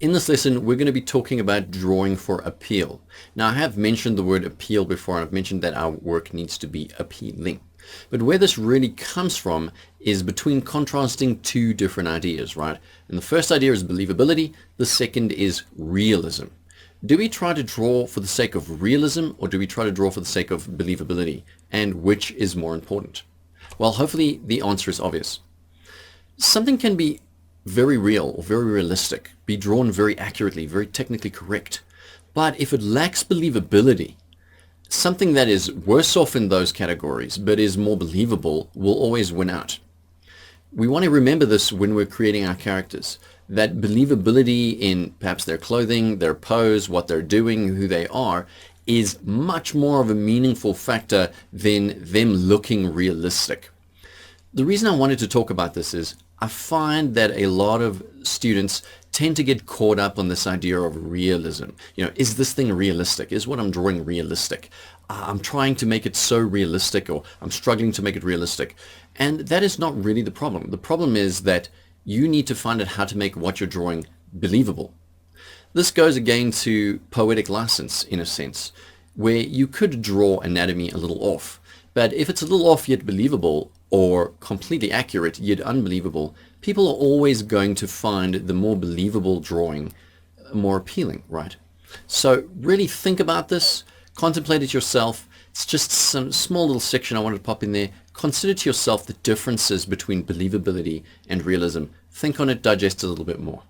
In this lesson, we're going to be talking about drawing for appeal. Now, I have mentioned the word appeal before, and I've mentioned that our work needs to be appealing. But where this really comes from is between contrasting two different ideas, right? And the first idea is believability. The second is realism. Do we try to draw for the sake of realism, or do we try to draw for the sake of believability? And which is more important? Well, hopefully the answer is obvious. Something can be very real or very realistic, be drawn very accurately, very technically correct. But if it lacks believability, something that is worse off in those categories but is more believable will always win out. We want to remember this when we're creating our characters, that believability in perhaps their clothing, their pose, what they're doing, who they are, is much more of a meaningful factor than them looking realistic. The reason I wanted to talk about this is I find that a lot of students tend to get caught up on this idea of realism. Is this thing realistic? Is what I'm drawing realistic? I'm trying to make it so realistic, or I'm struggling to make it realistic. And that is not really the problem. The problem is that you need to find out how to make what you're drawing believable. This goes again to poetic license, in a sense, where you could draw anatomy a little off. But if it's a little off yet believable, or completely accurate yet unbelievable, people are always going to find the more believable drawing more appealing, right? So really think about this, contemplate it yourself. It's just some small little section I wanted to pop in there. Consider to yourself the differences between believability and realism. Think on it, digest a little bit more.